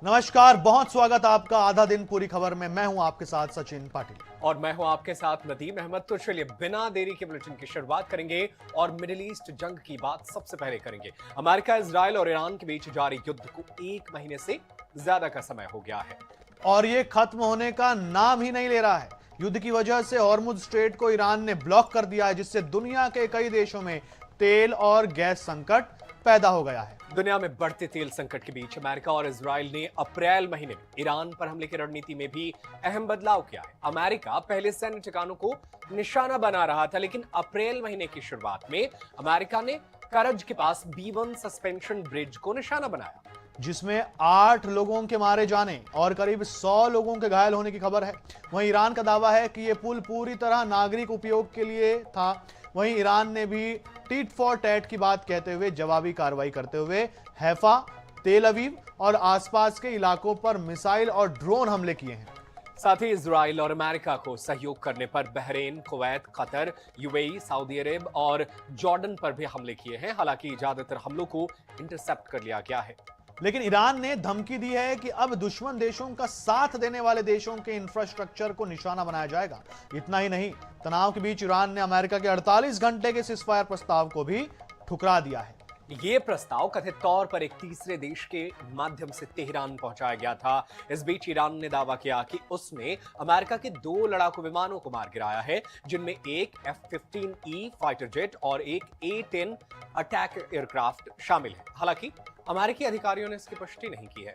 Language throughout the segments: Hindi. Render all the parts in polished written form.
नमस्कार, बहुत स्वागत आपका आधा दिन पूरी खबर में। मैं हूं आपके साथ सचिन पाटिल और मैं हूं आपके साथ नदीम अहमद। तो चलिए बिना देरी के बुलेटिन की शुरुआत करेंगे और मिडिल ईस्ट जंग की बात सबसे पहले करेंगे। अमेरिका, इजराइल और ईरान के बीच जारी युद्ध को 1 महीने से ज्यादा का समय हो गया है और ये खत्म होने का नाम ही नहीं ले रहा है। युद्ध की वजह से हॉर्मुज स्ट्रेट को ईरान ने ब्लॉक कर दिया है, जिससे दुनिया के कई देशों में तेल और गैस संकट पैदा हो गया है। दुनिया में बढ़ते तेल संकट के बीच अमेरिका और इजराइल ने अप्रैल महीने में ईरान पर हमले की रणनीति में भी अहम बदलाव किया है। अमेरिका पहले सैन्य ठिकानों को निशाना बना रहा था, लेकिन अप्रैल महीने की शुरुआत में अमेरिका ने करज के पास B1 सस्पेंशन ब्रिज को निशाना बनाया, जिसमें 8 लोगों के मारे जाने और करीब 100 लोगों के घायल होने की खबर है। वहीं ईरान का दावा है कि यह पुल पूरी तरह नागरिक उपयोग के लिए था। वहीं ईरान ने भी टीट फॉर टैट की बात कहते हुए जवाबी कार्रवाई करते हुए हैफा, तेल अवीव और आसपास के इलाकों पर मिसाइल और ड्रोन हमले किए हैं। साथ ही इजराइल और अमेरिका को सहयोग करने पर Bahrain, Kuwait, Qatar, UAE, Saudi Arab और जॉर्डन पर भी हमले किए हैं। हालांकि ज्यादातर हमलों को इंटरसेप्ट कर लिया गया है, लेकिन ईरान ने धमकी दी है कि अब दुश्मन देशों का साथ देने वाले देशों के इंफ्रास्ट्रक्चर को निशाना बनाया जाएगा। इतना ही नहीं, तनाव के बीच ईरान ने अमेरिका के 48 घंटे के सीज़फायर प्रस्ताव को भी ठुकरा दिया है। ये प्रस्ताव कथित तौर पर एक तीसरे देश के माध्यम से तेहरान पहुंचाया गया था। इस बीच ईरान ने दावा किया कि उसने अमेरिका के 2 लड़ाकू विमानों को मार गिराया है, जिनमें एक F-15E फाइटर जेट और एक A-10 अटैक एयरक्राफ्ट शामिल है। हालांकि अमेरिकी अधिकारियों ने इसकी पुष्टि नहीं की है।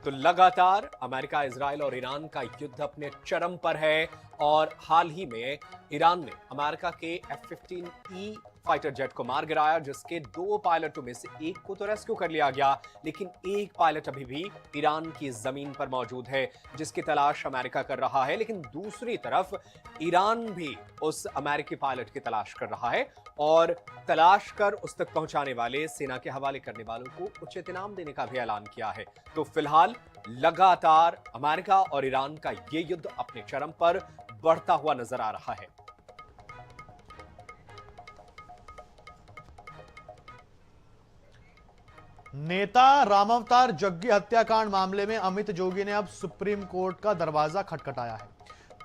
तो लगातार अमेरिका, इजराइल और ईरान का युद्ध अपने चरम पर है और हाल ही में ईरान ने अमेरिका के F-15E फाइटर जेट को मार गिराया, जिसके 2 पायलटों में से एक को तो रेस्क्यू कर लिया गया, लेकिन एक पायलट अभी भी ईरान की जमीन पर मौजूद है, जिसकी तलाश अमेरिका कर रहा है। लेकिन दूसरी तरफ ईरान भी उस अमेरिकी पायलट की तलाश कर रहा है और तलाश कर उस तक पहुंचाने वाले सेना के हवाले करने वालों को उचित इनाम देने का भी ऐलान किया है। तो फिलहाल लगातार अमेरिका और ईरान का यह युद्ध अपने चरम पर बढ़ता हुआ नजर आ रहा है। नेता रामावतार जग्गी हत्याकांड मामले में अमित जोगी ने अब सुप्रीम कोर्ट का दरवाजा खटखटाया है।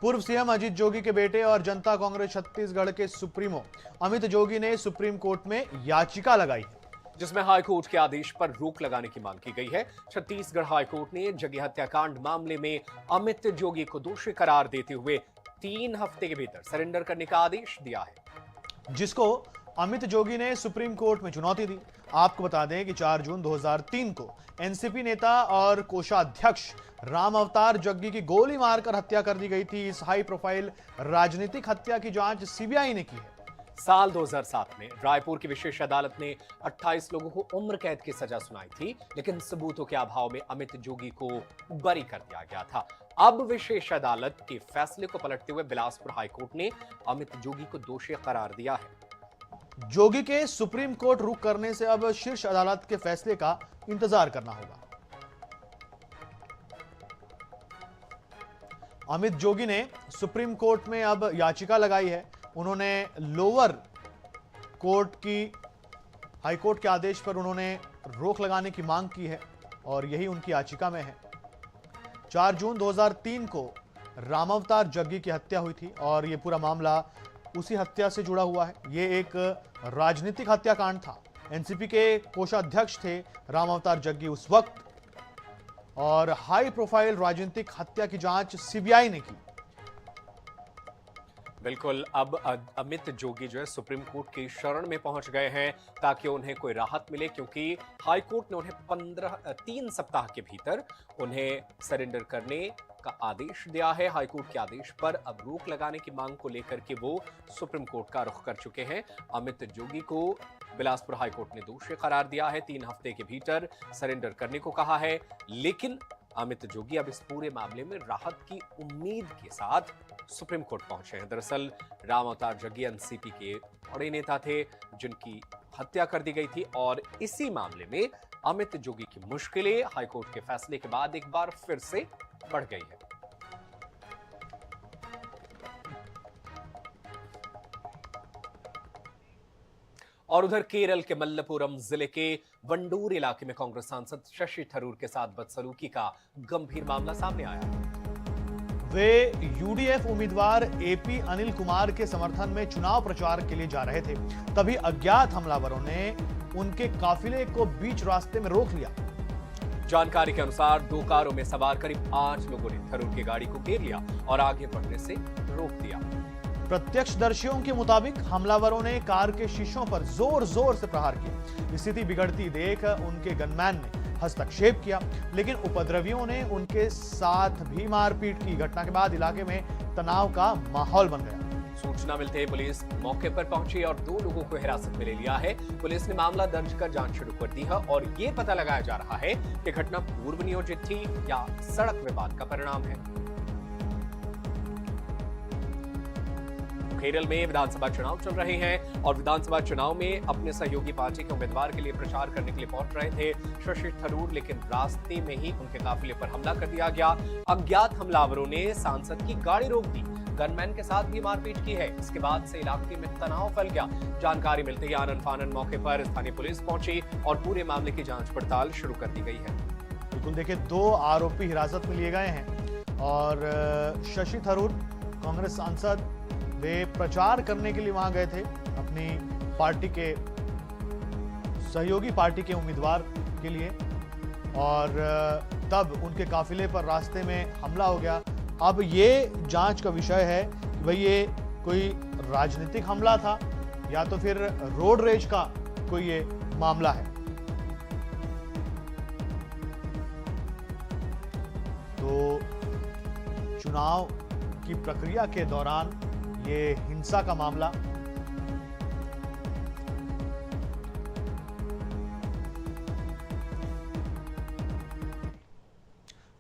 पूर्व सीएम अजीत जोगी के बेटे और जनता कांग्रेस छत्तीसगढ़ के सुप्रीमो अमित जोगी ने सुप्रीम कोर्ट में याचिका लगाई है, जिसमें हाईकोर्ट के आदेश पर रोक लगाने की मांग की गई है। छत्तीसगढ़ हाईकोर्ट ने जग्गी हत्याकांड मामले में अमित जोगी को दोषी करार देते हुए 3 हफ्ते के भीतर सरेंडर करने का आदेश दिया है, जिसको अमित जोगी ने सुप्रीम कोर्ट में चुनौती दी। आपको बता दें कि 4 जून 2003 को एनसीपी नेता और कोषाध्यक्ष रामावतार जग्गी की गोली मारकर हत्या कर दी गई थी। इस हाई प्रोफाइल राजनीतिक हत्या की जांच सीबीआई ने की है। साल 2007 में रायपुर की विशेष अदालत ने 28 लोगों को उम्र कैद की सजा सुनाई थी, लेकिन सबूतों के अभाव में अमित जोगी को बरी कर दिया गया था। अब विशेष अदालत के फैसले को पलटते हुए बिलासपुर हाईकोर्ट ने अमित जोगी को दोषी करार दिया है। जोगी के सुप्रीम कोर्ट रुख करने से अब शीर्ष अदालत के फैसले का इंतजार करना होगा। अमित जोगी ने सुप्रीम कोर्ट में अब याचिका लगाई है। उन्होंने लोअर कोर्ट की हाईकोर्ट के आदेश पर उन्होंने रोक लगाने की मांग की है और यही उनकी याचिका में है। 4 जून 2003 को रामावतार जग्गी की हत्या हुई थी और यह पूरा मामला उसी हत्या से जुड़ा हुआ है। यह एक राजनीतिक हत्याकांड था। एनसीपी के कोषाध्यक्ष थे रामावतार जग्गी उस वक्त और हाई प्रोफाइल राजनीतिक हत्या की जांच सीबीआई ने की। बिल्कुल, अब अमित जोगी जो है सुप्रीम कोर्ट की शरण में पहुंच गए हैं ताकि उन्हें कोई राहत मिले, क्योंकि हाई कोर्ट ने उन्हें 3 सप्ताह के भीतर उन्हें सरेंडर करने का आदेश दिया है। हाईकोर्ट के आदेश पर अब रोक लगाने की मांग को लेकर के वो सुप्रीम कोर्ट का रुख कर चुके हैं। अमित जोगी को बिलासपुर हाईकोर्ट ने दोषी करार दिया है, 3 हफ्ते के भीतर सरेंडर करने को कहा है, लेकिन अमित जोगी अब इस पूरे मामले में राहत की उम्मीद के साथ सुप्रीम कोर्ट पहुंचे हैं। दरअसल रामावतार जग्गी एनसीपी के बड़े नेता थे जिनकी हत्या कर दी गई थी और इसी मामले में अमित जोगी की मुश्किलें हाईकोर्ट के फैसले के बाद एक बार फिर से बढ़ गई है। और उधर केरल के मल्लपुरम जिले के वंडूर इलाके में कांग्रेस सांसद शशि थरूर के साथ बदसलूकी का गंभीर मामला सामने आया है। वे यूडीएफ उम्मीदवार एपी अनिल कुमार के समर्थन में चुनाव प्रचार के लिए जा रहे थे, तभी अज्ञात हमलावरों ने उनके काफिले को बीच रास्ते में रोक लिया। जानकारी के अनुसार 2 कारों में सवार करीब 8 लोगों ने थरूर की गाड़ी को घेर लिया और आगे बढ़ने से रोक दिया। प्रत्यक्षदर्शियों के मुताबिक हमलावरों ने कार के शीशों पर जोर जोर से प्रहार किया। स्थिति बिगड़ती देख उनके गनमैन ने हस्तक्षेप किया, लेकिन उपद्रवियों ने उनके साथ भी मारपीट की। घटना के बाद इलाके में तनाव का माहौल बन गया। सूचना मिलते ही पुलिस मौके पर पहुंची और 2 लोगों को हिरासत में ले लिया है। पुलिस ने मामला दर्ज कर जांच शुरू कर दी है और ये पता लगाया जा रहा है कि घटना पूर्व नियोजित थी या सड़क विवाद का परिणाम है। केरल में विधानसभा चुनाव चल रहे हैं और विधानसभा चुनाव में अपने सहयोगी पार्टी के उम्मीदवार के लिए प्रचार करने के लिए पहुंच रहे थे शशि थरूर, लेकिन रास्ते में ही उनके काफिले पर हमला कर दिया गया। अज्ञात हमलावरों ने सांसद की गाड़ी रोक दी, गनमैन के साथ भी मारपीट की है। इसके बाद से इलाके में तनाव फैल गया। जानकारी मिलते ही आनन फानन मौके पर स्थानीय पुलिस पहुंची और पूरे मामले की जांच पड़ताल शुरू कर दी गई है। बिल्कुल, देखिए 2 आरोपी हिरासत में लिए गए हैं और शशि थरूर कांग्रेस सांसद वे प्रचार करने के लिए वहां गए थे अपनी पार्टी के सहयोगी पार्टी के उम्मीदवार के लिए, और तब उनके काफिले पर रास्ते में हमला हो गया। अब ये जांच का विषय है कि भाई ये कोई राजनीतिक हमला था या तो फिर रोड रेज का कोई ये मामला है। तो चुनाव की प्रक्रिया के दौरान ये हिंसा का मामला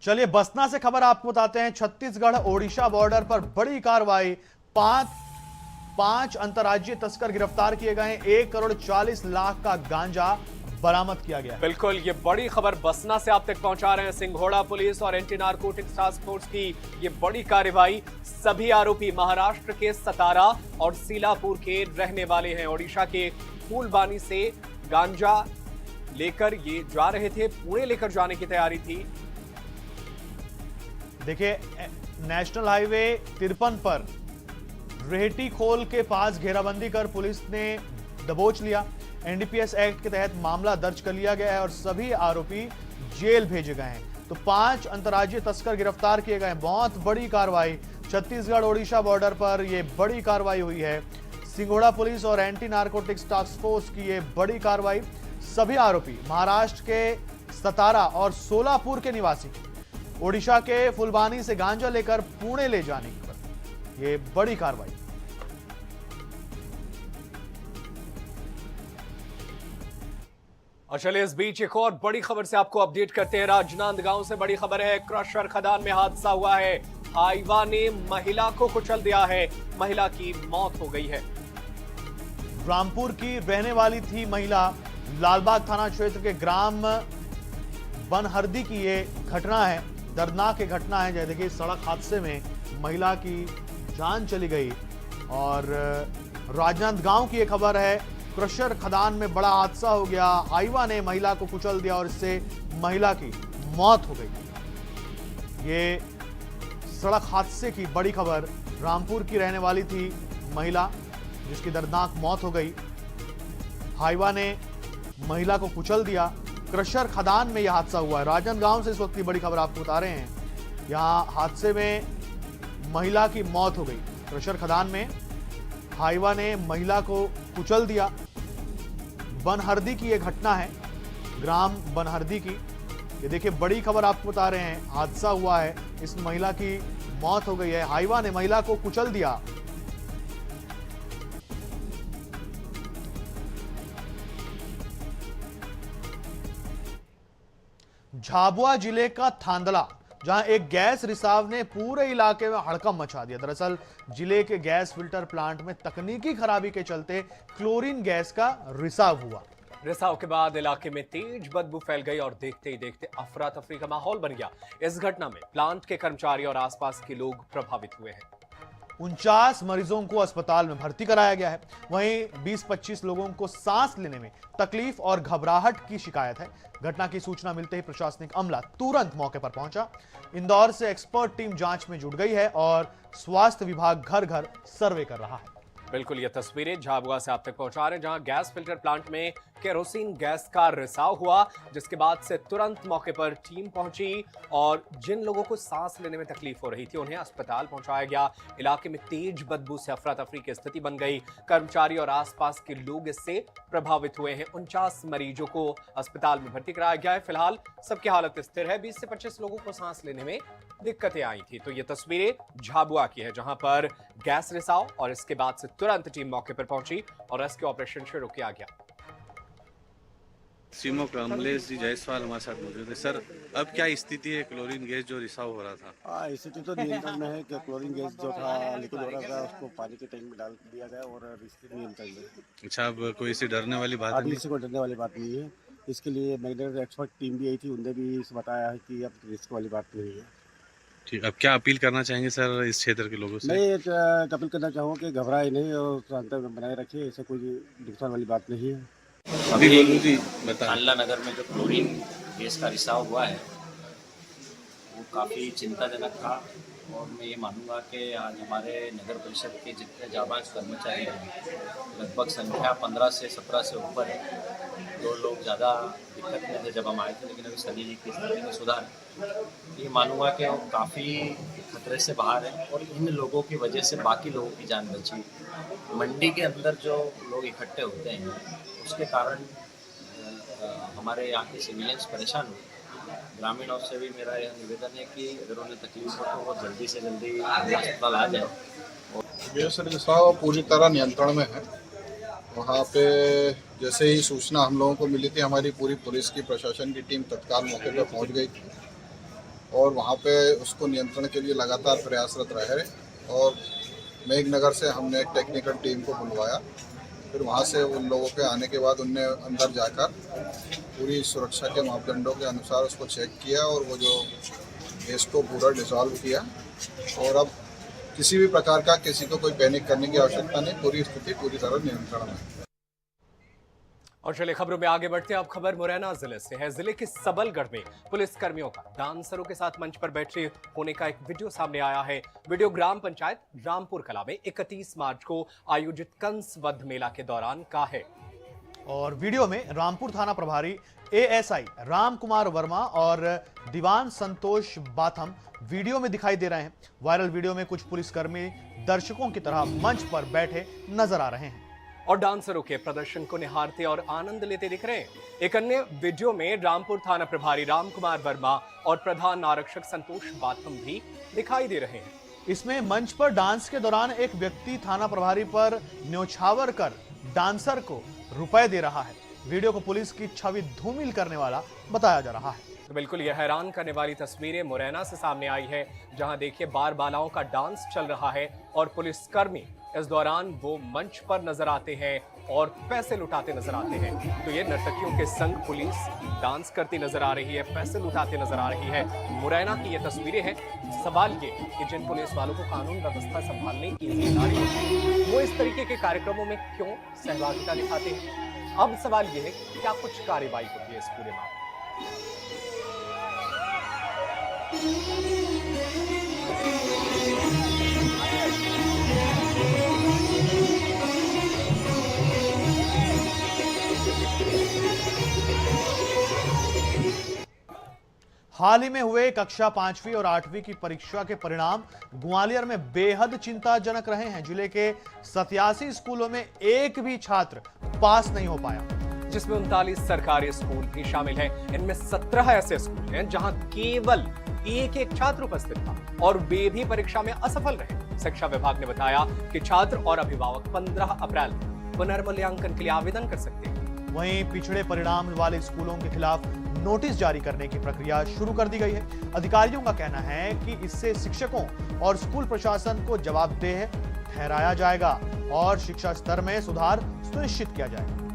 चलिए बसना से खबर आपको बताते हैं। छत्तीसगढ़ ओडिशा बॉर्डर पर बड़ी कार्रवाई, पांच अंतर्राज्यीय तस्कर गिरफ्तार किए गए। 1 करोड़ 40 लाख का गांजा बरामद किया गया। बिल्कुल, ये बड़ी खबर बसना से आप तक पहुंचा रहे हैं। सिंघोड़ा पुलिस और एंटी नारकोटिक्स टास्क फोर्स की ये बड़ी कार्रवाई। सभी आरोपी महाराष्ट्र के सतारा और सीलापुर के रहने वाले हैं। ओडिशा के फूलबानी से गांजा लेकर ये जा रहे थे, पुणे लेकर जाने की तैयारी थी। देखिए नेशनल हाईवे 53 पर रेहटी खोल के पास घेराबंदी कर पुलिस ने दबोच लिया। एनडीपीएस एक्ट के तहत मामला दर्ज कर लिया गया है और सभी आरोपी जेल भेजे गए हैं। तो 5 अंतर्राज्यीय तस्कर गिरफ्तार किए गए हैं। बहुत बड़ी कार्रवाई छत्तीसगढ़ ओडिशा बॉर्डर पर यह बड़ी कार्रवाई हुई है। सिंघोड़ा पुलिस और एंटी नारकोटिक्स टास्क फोर्स की यह बड़ी कार्रवाई। सभी आरोपी महाराष्ट्र के सतारा और सोलापुर के निवासी, ओडिशा के फुलबानी से गांजा लेकर पुणे ले जाने पर यह बड़ी कार्रवाई। और चलिए इस बीच एक और बड़ी खबर से आपको अपडेट करते हैं। राजनांदगांव से बड़ी खबर है। क्रशर खदान में हादसा हुआ है। हाईवा ने महिला को कुचल दिया है। महिला की मौत हो गई है। रामपुर की रहने वाली थी महिला। लालबाग थाना क्षेत्र के ग्राम बनहरदी की ये घटना है। दर्दनाक घटना है। जैसे देखिए सड़क हादसे में महिला की जान चली गई। और राजनांदगांव की एक खबर है। क्रशर खदान में बड़ा हादसा हो गया। हाईवा ने महिला को कुचल दिया और इससे महिला की मौत हो गई। ये सड़क हादसे की बड़ी खबर। रामपुर की रहने वाली थी महिला जिसकी दर्दनाक मौत हो गई। हाईवा ने महिला को कुचल दिया। क्रशर खदान में यह हादसा हुआ है। राजनांदगांव से इस वक्त की बड़ी खबर आपको बता रहे हैं। यहां हादसे में महिला की मौत हो गई। क्रशर खदान में हाईवा ने महिला को कुचल दिया। बनहरदी की यह घटना है, ग्राम बनहरदी की। ये देखिए बड़ी खबर आपको बता रहे हैं। हादसा हुआ है, इस महिला की मौत हो गई है। हाईवा ने महिला को कुचल दिया। झाबुआ जिले का थांदला, जहां एक गैस रिसाव ने पूरे इलाके में हड़कंप मचा दिया। दरअसल जिले के गैस फिल्टर प्लांट में तकनीकी खराबी के चलते क्लोरीन गैस का रिसाव हुआ। रिसाव के बाद इलाके में तेज बदबू फैल गई और देखते ही देखते अफरा तफरी का माहौल बन गया। इस घटना में प्लांट के कर्मचारी और आसपास के लोग प्रभावित हुए हैं। 49 मरीजों को अस्पताल में भर्ती कराया गया है। वहीं 20-25 लोगों को सांस लेने में तकलीफ और घबराहट की शिकायत है। घटना की सूचना मिलते ही प्रशासनिक अमला तुरंत मौके पर पहुंचा। इंदौर से एक्सपर्ट टीम जांच में जुट गई है और स्वास्थ्य विभाग घर घर सर्वे कर रहा है। बिल्कुल, ये तस्वीरें झाबुआ से आप तक पहुंचा रहे हैं, जहां गैस फिल्टर प्लांट में केरोसिन गैस का रिसाव हुआ, जिसके बाद से तुरंत मौके पर टीम पहुंची और जिन लोगों को सांस लेने में तकलीफ हो रही थी उन्हें अस्पताल पहुंचाया गया। इलाके में तेज बदबू से अफरा तफरी की स्थिति बन गई। कर्मचारी और आसपास के लोग इससे प्रभावित हुए हैं। 49 मरीजों को अस्पताल में भर्ती कराया गया है। फिलहाल सबकी हालत स्थिर है। 20 से 25 लोगों को सांस लेने में दिक्कतें आई थी। तो ये तस्वीरें झाबुआ की है, जहां पर गैस रिसाव और इसके बाद से तुरंत टीम मौके पर पहुंची और रेस्क्यू ऑपरेशन शुरू किया गया। सीमो कमलेश जी जायसवाल हमारे साथ मौजूद है। सर, अब क्या स्थिति है? क्लोरीन गैस जो रिसाव हो रहा था। हाँ, स्थिति तो नियंत्रण में है कि क्लोरीन गैस जो था लिक्विड हो रहा था उसको पानी के टैंक में डाल दिया गया और स्थिति नियंत्रण में है। अच्छा, अब कोई सी डरने वाली बात अभी नहीं? किसी को डरने वाली बात नहीं है। इसके लिए मैग्नेटिक एक्सपर्ट टीम भी आई थी, उनने भी इस बताया है कि अब रिस्क वाली बात नहीं है। ठीक, अब क्या अपील करना चाहेंगे सर इस क्षेत्र के लोगों से? मैं अपील करना चाहूँगा कि घबराए नहीं और शांति बनाए रखिए, ऐसे कोई नुकसान वाली बात नहीं है। अभी बोलू जी बता। कांडला नगर में जो क्लोरीन गैस का रिसाव हुआ है वो काफ़ी चिंताजनक था और मैं ये मानूंगा कि आज हमारे नगर परिषद के जितने जाबाज कर्मचारी हैं, लगभग संख्या 15 से 17 से ऊपर है। 2 लोग ज़्यादा दिक्कत में थे जब हम आए थे, लेकिन अभी सनी जी की स्थिति में सुधार है। ये मानूंगा कि वो काफ़ी खतरे से बाहर है और इन लोगों की वजह से बाकी लोगों की जान बची। मंडी के अंदर जो लोग इकट्ठे होते हैं उसके कारण हमारे यहाँ के सिविलियंस परेशान हुए। ग्रामीणों से भी मेरा यह निवेदन है कि अगर उन्हें तकलीफ हो तो वो जल्दी से जल्दी अस्पताल आ जाए। गैस रिसाव पूरी तरह नियंत्रण में है। वहाँ पे जैसे ही सूचना हम लोगों को मिली थी, हमारी पूरी पुलिस की प्रशासन की टीम तत्काल मौके पर पहुँच गई थी और वहाँ पे उसको नियंत्रण के लिए लगातार प्रयासरत रहे। और मेघनगर से हमने एक टेक्निकल टीम को बुलवाया, फिर वहाँ से उन लोगों के आने के बाद उनने अंदर जाकर पूरी सुरक्षा के मापदंडों के अनुसार उसको चेक किया और वो जो गैस को पूरा डिसॉल्व किया। और अब किसी भी प्रकार का किसी को कोई पैनिक करने की आवश्यकता नहीं, पूरी स्थिति पूरी तरह नियंत्रण में है। और चलिए खबरों में आगे बढ़ते हैं। अब खबर मुरैना जिले से है। जिले के सबलगढ़ में पुलिस कर्मियों का डांसरों के साथ मंच पर बैठे होने का एक वीडियो सामने आया है। वीडियो ग्राम पंचायत रामपुर कला में 31 मार्च को आयोजित कंस वध मेला के दौरान का है। और वीडियो में रामपुर थाना प्रभारी एएसआई राम कुमार वर्मा और दीवान संतोष बाथम वीडियो में दिखाई दे रहे हैं। वायरल वीडियो में कुछ पुलिसकर्मी दर्शकों की तरह मंच पर बैठे नजर आ रहे हैं और डांसरों के प्रदर्शन को निहारते और आनंद लेते दिख रहे हैं। एक अन्य वीडियो में रामपुर थाना प्रभारी राम कुमार वर्मा और प्रधान आरक्षक संतोष बाथम भी दिखाई दे रहे हैं। इसमें मंच पर डांस के दौरान एक व्यक्ति थाना प्रभारी पर न्योछावर कर डांसर को रुपए दे रहा है। वीडियो को पुलिस की छवि धूमिल करने वाला बताया जा रहा है। तो बिल्कुल यह हैरान करने वाली तस्वीरें मुरैना से सामने आई है, जहां देखिए बार बालाओं का डांस चल रहा है और पुलिसकर्मी इस दौरान वो मंच पर नजर आते हैं और पैसे लुटाते नजर आते हैं। तो ये नर्तकियों के संग पुलिस डांस करती नजर आ रही है, पैसे लुटाते नजर आ रही है। मुरैना की ये तस्वीरें हैं। सवाल ये कि जिन पुलिस वालों को कानून व्यवस्था संभालने की जिम्मेदारी होती है वो इस तरीके के कार्यक्रमों में क्यों सहभागिता दिखाते हैं? अब सवाल ये है कि क्या कुछ कार्रवाई होती है इस पूरे मामले में? हाल ही में हुए कक्षा 5वीं और 8वीं की परीक्षा के परिणाम ग्वालियर में बेहद चिंताजनक रहे हैं। जिले के 87 स्कूलों में एक भी छात्र पास नहीं हो पाया, जिसमें 39 सरकारी स्कूल भी शामिल हैं। इनमें 17 ऐसे स्कूल हैं जहां केवल एक छात्र उपस्थित था और वे भी परीक्षा में असफल रहे। शिक्षा विभाग ने बताया कि छात्र और अभिभावक 15 अप्रैल को पुनर्मूल्यांकन के लिए आवेदन कर सकते हैं। वहीं पिछड़े परिणाम वाले स्कूलों के खिलाफ नोटिस जारी करने की प्रक्रिया शुरू कर दी गई है। अधिकारियों का कहना है कि इससे शिक्षकों और स्कूल प्रशासन को जवाबदेह ठहराया जाएगा और शिक्षा स्तर में सुधार सुनिश्चित किया जाएगा।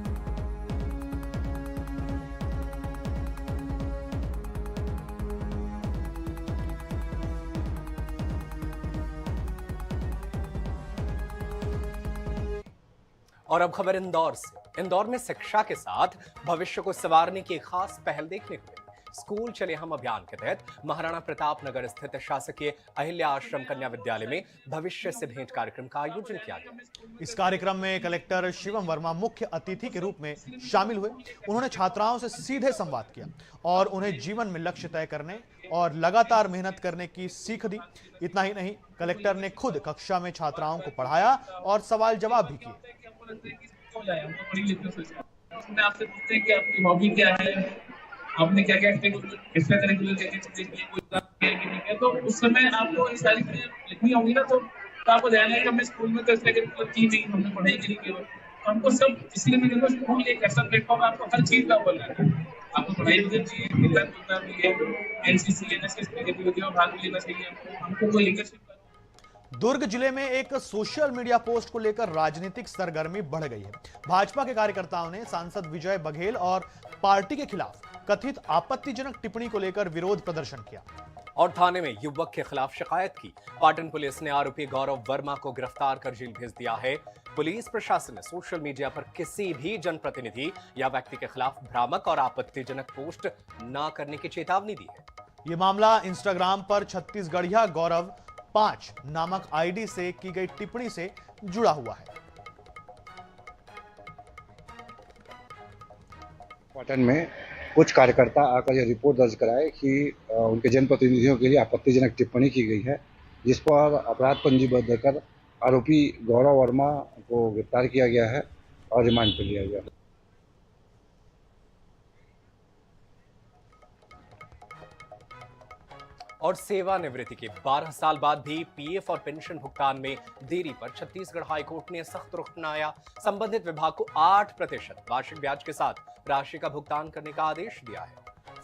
और अब खबर इंदौर से। इंदौर में शिक्षा के साथ भविष्य को संवारने की एक खास पहल देखने को मिली। स्कूल चले हम अभियान के तहत महाराणा प्रताप नगर स्थित शासकीय अहिल्या आश्रम कन्या विद्यालय में भविष्य से भेंट कार्यक्रम का आयोजन किया गया। इस कार्यक्रम में कलेक्टर शिवम वर्मा मुख्य अतिथि के रूप में शामिल हुए। उन्होंने छात्राओं से सीधे संवाद किया और उन्हें जीवन में लक्ष्य तय करने और लगातार मेहनत करने की सीख दी। इतना ही नहीं, कलेक्टर ने खुद कक्षा में छात्राओं को पढ़ाया और सवाल जवाब भी किए। आपसे पूछते हैं कि आपकी हॉबी क्या है, आपने क्या क्या एक्स्ट्रा करिकुलर क्या क्या चीजें की, कोई क्लास किया कि नहीं किया, तो उस समय आपको ये सारी चीजें लिखनी होंगी ना, तो आपको ध्यान है कि हमने स्कूल में तो एक्स्ट्रा करिकुलर की नहीं, हमने पढ़ाई की नहीं केवल, तो हमको सब इसलिए मैं कहता हूँ स्कूल एक ऐसा प्लेटफॉर्म है, आपको हर चीज का बोलना है। आपको पढ़ाई भी करनी चाहिए, मिलना भी है, एनसीसी एनएसएस की गतिविधियों में भाग लेना चाहिए, हमको कोई लीडरशिप। दुर्ग जिले में एक सोशल मीडिया पोस्ट को लेकर राजनीतिक सरगर्मी बढ़ गई है। भाजपा के कार्यकर्ताओं ने सांसद विजय बघेल और पार्टी के खिलाफ कथित आपत्तिजनक टिप्पणी को लेकर विरोध प्रदर्शन किया और थाने में युवक के खिलाफ शिकायत की। पाटन पुलिस ने आरोपी गौरव वर्मा को गिरफ्तार कर जेल भेज दिया है। पुलिस प्रशासन ने सोशल मीडिया पर किसी भी जनप्रतिनिधि या व्यक्ति के खिलाफ भ्रामक और आपत्तिजनक पोस्ट न करने की चेतावनी दी है। यह मामला इंस्टाग्राम पर छत्तीसगढ़िया गौरव 5 नामक आईडी से की गई टिप्पणी से जुड़ा हुआ है। पाटन में कुछ कार्यकर्ता आकर यह रिपोर्ट दर्ज कराए कि उनके जनप्रतिनिधियों के लिए आपत्तिजनक टिप्पणी की गई है, जिस पर अपराध पंजीबद्ध कर आरोपी गौरव वर्मा को गिरफ्तार किया गया है और रिमांड पर लिया गया है। और सेवानिवृत्ति के 12 साल बाद भी पीएफ और पेंशन भुगतान में देरी पर छत्तीसगढ़ हाईकोर्ट ने सख्त रुख अपनाया। संबंधित विभाग को 8% वार्षिक ब्याज के साथ राशि का भुगतान करने का आदेश दिया है।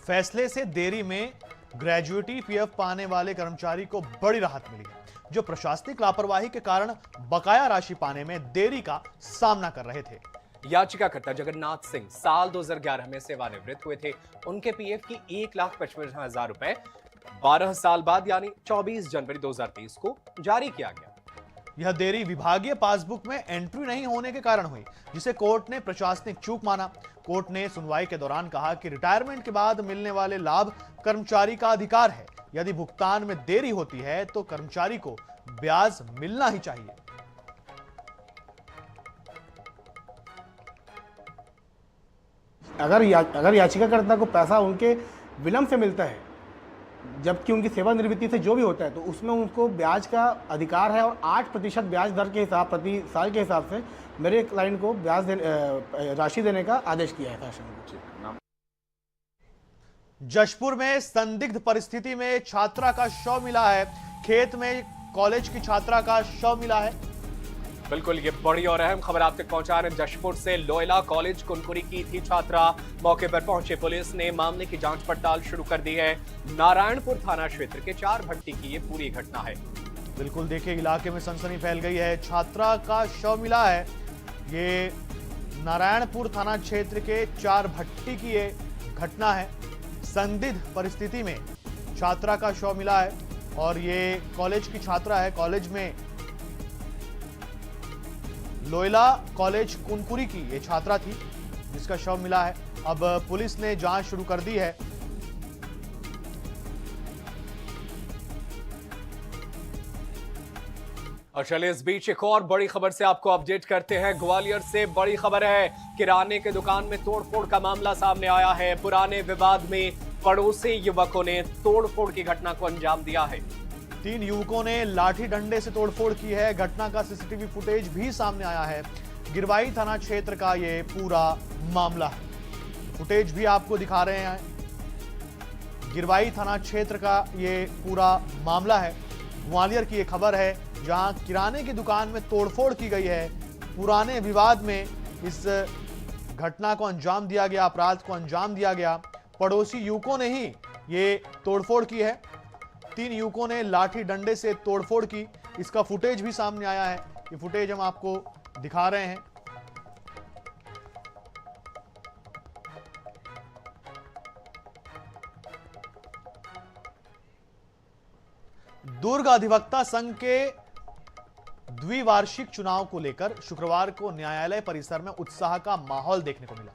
फैसले से देरी में ग्रेजुएटी पीएफ पाने वाले कर्मचारी को बड़ी राहत मिली है, जो प्रशासनिक लापरवाही के कारण बकाया राशि पाने में देरी का सामना कर रहे थे। याचिकाकर्ता जगन्नाथ सिंह साल 2011 में सेवानिवृत्त हुए थे। उनके पीएफ की 1,55,000 रुपए 12 साल बाद यानी 24 जनवरी 2023 को जारी किया गया। यह देरी विभागीय पासबुक में एंट्री नहीं होने के कारण हुई, जिसे कोर्ट ने प्रशासनिक चूक माना। कोर्ट ने सुनवाई के दौरान कहा कि रिटायरमेंट के बाद मिलने वाले लाभ कर्मचारी का अधिकार है। यदि भुगतान में देरी होती है तो कर्मचारी को ब्याज मिलना ही चाहिए। अगर याचिकाकर्ता को पैसा उनके विलंब से मिलता है, जबकि उनकी सेवानिवृत्ति से जो भी होता है, तो उसमें उनको ब्याज का अधिकार है और 8% ब्याज दर के हिसाब प्रति साल के हिसाब से मेरे क्लाइंट को ब्याज राशि देने का आदेश किया है शासन को। जशपुर में संदिग्ध परिस्थिति में छात्रा का शव मिला है। खेत में कॉलेज की छात्रा का शव मिला है। बिल्कुल, ये बड़ी और अहम खबर आप तक पहुंचा रहे हैं। जशपुर से लोयला कॉलेज कुनकुरी की थी छात्रा। मौके पर पहुंचे पुलिस ने मामले की जांच पड़ताल शुरू कर दी है। नारायणपुर थाना क्षेत्र के 4 भट्टी की ये पूरी घटना है। बिल्कुल, देखिए इलाके में सनसनी फैल गई है। छात्रा का शव मिला है। ये नारायणपुर थाना क्षेत्र के 4 भट्टी की ये घटना है। संदिग्ध परिस्थिति में छात्रा का शव मिला है और ये कॉलेज की छात्रा है। कॉलेज में लोयला कॉलेज कुनकुरी की ये छात्रा थी जिसका शव मिला है। अब पुलिस ने जांच शुरू कर दी है। और चलिए इस बीच एक और बड़ी खबर से आपको अपडेट करते हैं। ग्वालियर से बड़ी खबर है, किराने के दुकान में तोड़फोड़ का मामला सामने आया है। पुराने विवाद में पड़ोसी युवकों ने तोड़फोड़ की घटना को अंजाम दिया है। 3 युवकों ने लाठी डंडे से तोड़फोड़ की है। घटना का सीसीटीवी फुटेज भी सामने आया है। गिरवाई थाना क्षेत्र का ये पूरा मामला है। फुटेज भी आपको दिखा रहे हैं। गिरवाई थाना क्षेत्र का ये पूरा मामला है। ग्वालियर की ये खबर है जहां किराने की दुकान में तोड़फोड़ की गई है। पुराने विवाद में इस घटना को अंजाम दिया गया, अपराध को अंजाम दिया गया। पड़ोसी युवकों ने ही ये तोड़फोड़ की है। 3 युवकों ने लाठी डंडे से तोड़फोड़ की। इसका फुटेज भी सामने आया है। ये फुटेज हम आपको दिखा रहे हैं। दुर्ग अधिवक्ता संघ के द्विवार्षिक चुनाव को लेकर शुक्रवार को न्यायालय परिसर में उत्साह का माहौल देखने को मिला।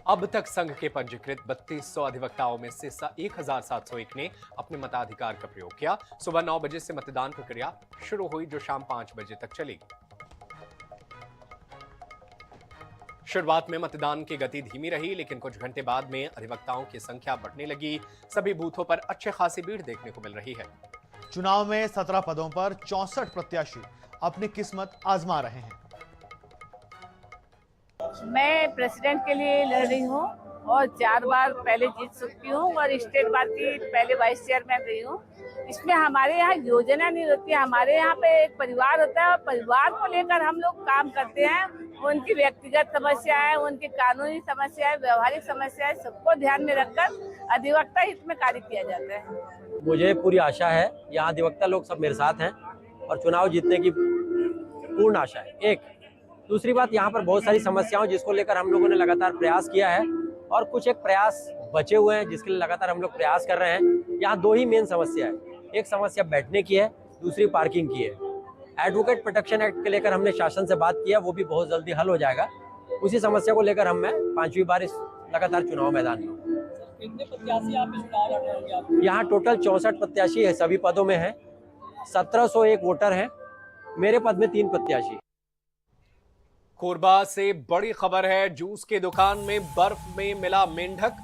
अब तक संघ के पंजीकृत 3200 अधिवक्ताओं में से 1701 ने अपने मताधिकार का प्रयोग किया। सुबह 9 बजे से मतदान प्रक्रिया शुरू हुई, जो शाम 5 बजे तक चलेगी। शुरुआत में मतदान की गति धीमी रही, लेकिन कुछ घंटे बाद में अधिवक्ताओं की संख्या बढ़ने लगी। सभी बूथों पर अच्छे खासी भीड़ देखने को मिल रही है। चुनाव में 17 पदों पर 64 प्रत्याशी अपनी किस्मत आजमा रहे हैं। मैं प्रेसिडेंट के लिए लड़ रही हूँ और 4 बार पहले जीत चुकी हूँ और स्टेट पार्टी पहले वाइस चेयरमैन रही हूँ। इसमें हमारे यहाँ योजना नहीं होती है, हमारे यहाँ पे एक परिवार होता है और परिवार को लेकर हम लोग काम करते हैं। उनकी व्यक्तिगत समस्याएं, उनकी कानूनी समस्याएं, व्यवहारिक समस्याएं, सबको ध्यान में रखकर अधिवक्ता हित में कार्य किया जाता है। मुझे पूरी आशा है, यहाँ अधिवक्ता लोग सब मेरे साथ हैं और चुनाव जीतने की पूर्ण आशा है। एक दूसरी बात, यहाँ पर बहुत सारी समस्याओं जिसको लेकर हम लोगों ने लगातार प्रयास किया है और कुछ एक प्रयास बचे हुए हैं जिसके लिए लगातार हम लोग प्रयास कर रहे हैं। यहाँ 2 ही मेन समस्या है, एक समस्या बैठने की है, दूसरी पार्किंग की है। एडवोकेट प्रोटेक्शन एक्ट के लेकर हमने शासन से बात किया, वो भी बहुत जल्दी हल हो जाएगा। उसी समस्या को लेकर मैं 5वीं बार इस लगातार चुनाव मैदान में। कितने प्रत्याशी आप इस चुनाव लड़ रहे होंगे? यहाँ टोटल 64 प्रत्याशी है, सभी पदों में है। 1701 वोटर हैं, मेरे पद में 3 प्रत्याशी। कोरबा से बड़ी खबर है, जूस की दुकान में बर्फ में मिला मेंढक।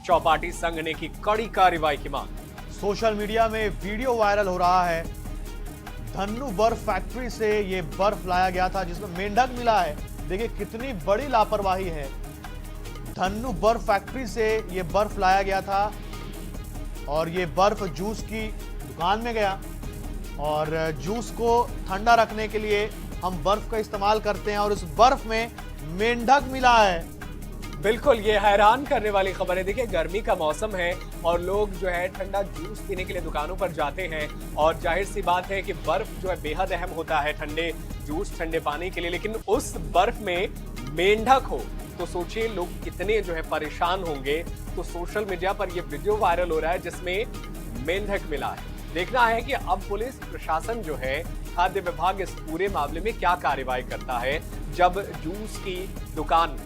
चौपाटी संघ ने की कड़ी कार्रवाई की मांग। सोशल मीडिया में वीडियो वायरल हो रहा है। धन्नू बर्फ फैक्ट्री से ये बर्फ लाया गया था जिसमें मेंढक मिला है। देखिए कितनी बड़ी लापरवाही है। धन्नू बर्फ फैक्ट्री से ये बर्फ लाया गया था और ये बर्फ जूस की दुकान में गया और जूस को ठंडा रखने के लिए हम बर्फ का इस्तेमाल करते हैं और उस बर्फ में मेंढक मिला है। बिल्कुल, ये हैरान करने वाली खबर है। देखिए गर्मी का मौसम है और लोग जो है ठंडा जूस पीने के लिए दुकानों पर जाते हैं और जाहिर सी बात है कि बर्फ जो है बेहद अहम होता है ठंडे जूस, ठंडे पानी के लिए। लेकिन उस बर्फ में मेंढक हो तो सोचिए लोग कितने जो है परेशान होंगे। तो सोशल मीडिया पर यह वीडियो वायरल हो रहा है जिसमें मेंढक मिला है। देखना है कि अब पुलिस प्रशासन जो है, खाद्य विभाग इस पूरे मामले में क्या कार्रवाई करता है। जब जूस की दुकान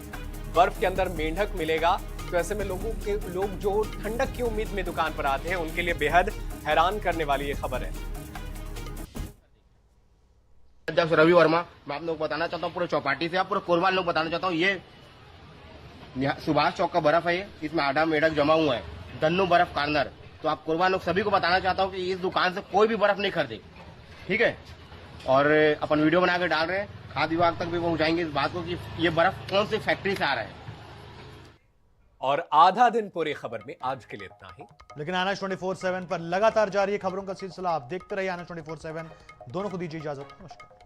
बर्फ के अंदर मेंढक मिलेगा तो ऐसे में लोग जो ठंडक की उम्मीद में दुकान पर आते हैं उनके लिए बेहद हैरान करने वाली ये खबर है। अध्यक्ष रवि वर्मा, मैं आप लोग बताना चाहता हूँ पूरे चौपाटी से, आप पूरे कोरबा लोग बताना चाहता हूँ, ये सुभाष चौक का बर्फ है, इसमें आधा मेढक जमा हुआ है, धन्नू बर्फ कार्नर। तो आप कोरबा लोग सभी को बताना चाहता हूँ कि इस दुकान से कोई भी बर्फ नहीं खरीदे, ठीक है। और अपन वीडियो बना के डाल रहे हैं, खाद्य विभाग तक भी पहुंचाएंगे इस बात को कि ये बर्फ कौन सी फैक्ट्री से आ रहा है। और आधा दिन पूरी खबर में आज के लिए इतना ही। लेकिन आना 24/7 पर लगातार जारी है खबरों का सिलसिला। आप देखते रहिए आना 24/7। दोनों को दीजिए इजाजत। नमस्कार।